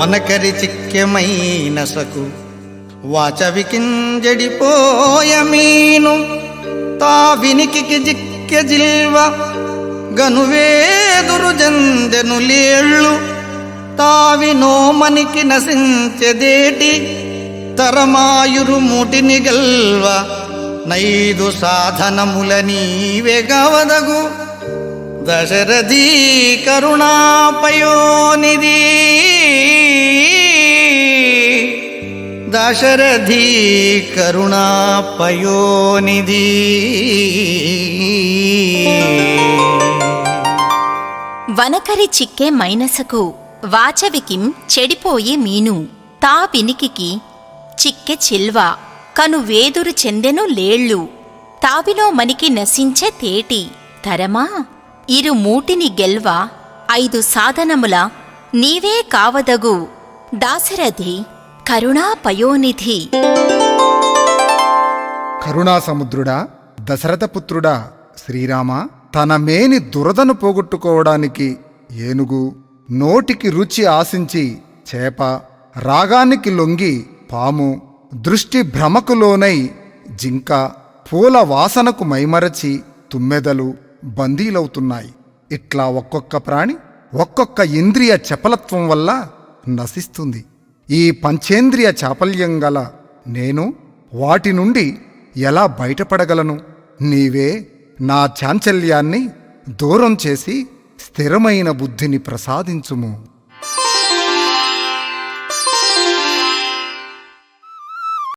వనకరి చిక్కెమైనసకు వాచవికింజడిపోయమీను తావినికి జిక్కె జిల్వ గనువేదురు జందెను లేళ్ళు తావినోమనికి నశించెదేటి తరమాయురు మూటిని గల్వ నైదు సాధనముల నీవెగవదగు దశరథీ కరుణాపయోనిధి దశరథీ కరుణాపయోనిధి. వనకరి చిక్కే మైనసకు వాచవికిం చెడిపోయే మీను తా వినికికి చిక్కె చిల్వ కను వేదురు చెందెను లేళ్ళు తావిలో మనికి నశించె తేటి తరమా ఇరు మూటిని గెల్వ ఐదు సాధనముల నీవే కావదగు దాశరథి కరుణాపయోనిధి. కరుణాసముద్రుడా, దశరథపుత్రుడా, శ్రీరామ తన మేని దురదను పోగొట్టుకోవడానికి ఏనుగు, నోటికి రుచి ఆశించి చేప, రాగానికి లొంగి పాము, దృష్టి భ్రమకు లోనై జింక, పూల వాసనకు మైమరచి తుమ్మెదలు బందీలవుతున్నాయి. ఇట్లా ఒక్కొక్క ప్రాణి ఒక్కొక్క ఇంద్రియ చపలత్వం వల్ల నశిస్తుంది. ఈ పంచేంద్రియ చాపల్యం గల నేను వాటి నుండి ఎలా బయటపడగలను? నీవే నా చాంచల్యాన్ని దూరం చేసి స్థిరమైన బుద్ధిని ప్రసాదించుము.